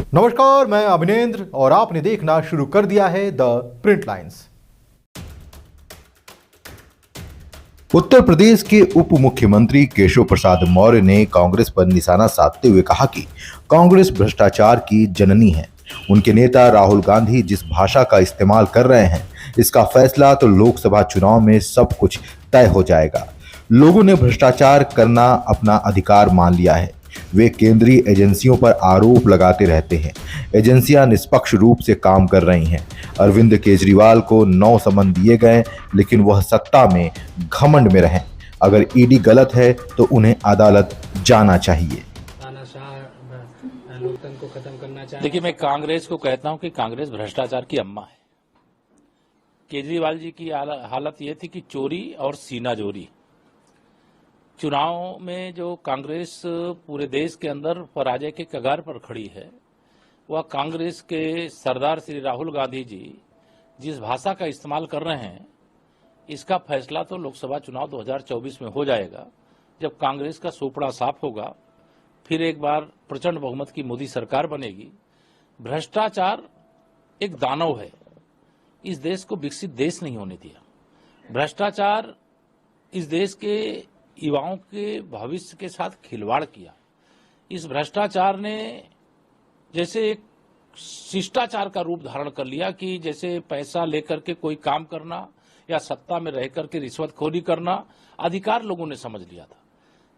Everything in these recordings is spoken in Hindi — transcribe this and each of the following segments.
नमस्कार, मैं अभिनेंद्र और आपने देखना शुरू कर दिया है the print lines. Uttar Pradesh के उप मुख्यमंत्री केशव प्रसाद मौर्य ने कांग्रेस पर निशाना साधते हुए कहा कि कांग्रेस भ्रष्टाचार की जननी है। उनके नेता राहुल गांधी जिस भाषा का इस्तेमाल कर रहे हैं, इसका फैसला तो लोकसभा चुनाव में सब कुछ तय हो जाएगा। लोगों ने भ्रष्टाचार करना अपना अधिकार मान लिया है। वे केंद्रीय एजेंसियों पर आरोप लगाते रहते हैं। एजेंसियां निष्पक्ष रूप से काम कर रही हैं। अरविंद केजरीवाल को 9 समन दिए गए, लेकिन वह सत्ता में घमंड में रहें। अगर ईडी गलत है तो उन्हें अदालत जाना चाहिए। लोकतंत्र को खत्म करना चाहिए। देखिए, मैं कांग्रेस को कहता हूं कि कांग्रेस भ्रष्टाचार की अम्मा है। केजरीवाल जी की हालत यह थी कि चोरी और सीनाजोरी। चुनाव में जो कांग्रेस पूरे देश के अंदर पराजय के कगार पर खड़ी है, वह कांग्रेस के सरदार श्री राहुल गांधी जी जिस भाषा का इस्तेमाल कर रहे हैं, इसका फैसला तो लोकसभा चुनाव 2024 में हो जाएगा, जब कांग्रेस का सोपड़ा साफ होगा। फिर एक बार प्रचंड बहुमत की मोदी सरकार बनेगी। भ्रष्टाचार एक दानव है, इस देश को विकसित देश नहीं होने दिया। भ्रष्टाचार इस देश के युवाओं के भविष्य के साथ खिलवाड़ किया। इस भ्रष्टाचार ने जैसे एक शिष्टाचार का रूप धारण कर लिया कि जैसे पैसा लेकर के कोई काम करना या सत्ता में रह करके रिश्वतखोरी करना अधिकार लोगों ने समझ लिया था।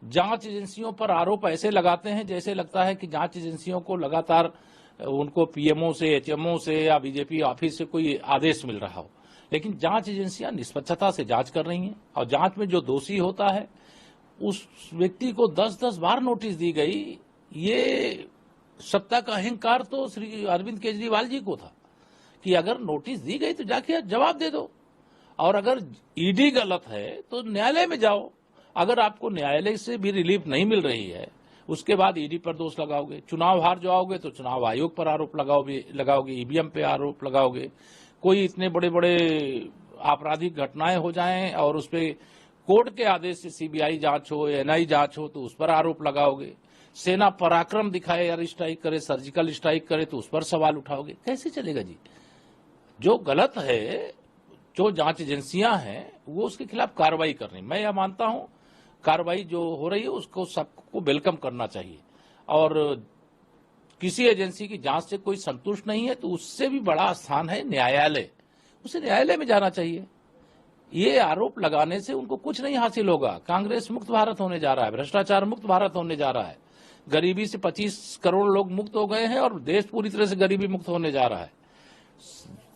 जांच एजेंसियों पर आरोप ऐसे लगाते हैं जैसे लगता है कि जांच एजेंसियों को लगातार उनको पीएमओ से, एचएमओ से या बीजेपी ऑफिस से कोई आदेश मिल रहा हो, लेकिन जांच एजेंसियां निष्पक्षता से जांच कर रही हैं। और जांच में जो दोषी होता है उस व्यक्ति को 10-10 बार नोटिस दी गई। ये सत्ता का अहंकार तो श्री अरविंद केजरीवाल जी को था कि अगर नोटिस दी गई तो जाके जवाब दे दो, और अगर ईडी गलत है तो न्यायालय में जाओ। अगर आपको न्यायालय से भी रिलीफ नहीं मिल रही है, उसके बाद ईडी पर दोष लगाओगे। चुनाव हार जाओगे तो चुनाव आयोग पर आरोप लगाओगे, ईवीएम पे आरोप लगाओगे। कोई इतने बड़े बड़े आपराधिक घटनाएं हो जाएं और उस पर कोर्ट के आदेश से सीबीआई जांच हो, एनआई जांच हो, तो उस पर आरोप लगाओगे। सेना पराक्रम दिखाए, एयर स्ट्राइक करे, सर्जिकल स्ट्राइक करे, तो उस पर सवाल उठाओगे। कैसे चलेगा जी? जो गलत है, जो जांच एजेंसियां हैं, वो उसके खिलाफ कार्रवाई कर रही। मैं यह मानता हूं कार्रवाई जो हो रही है उसको सबको वेलकम करना चाहिए, और किसी एजेंसी की जांच से कोई संतुष्ट नहीं है तो उससे भी बड़ा स्थान है न्यायालय, उसे न्यायालय में जाना चाहिए। ये आरोप लगाने से उनको कुछ नहीं हासिल होगा। कांग्रेस मुक्त भारत होने जा रहा है, भ्रष्टाचार मुक्त भारत होने जा रहा है। गरीबी से 25 करोड़ लोग मुक्त हो गए हैं और देश पूरी तरह से गरीबी मुक्त होने जा रहा है।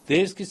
देश की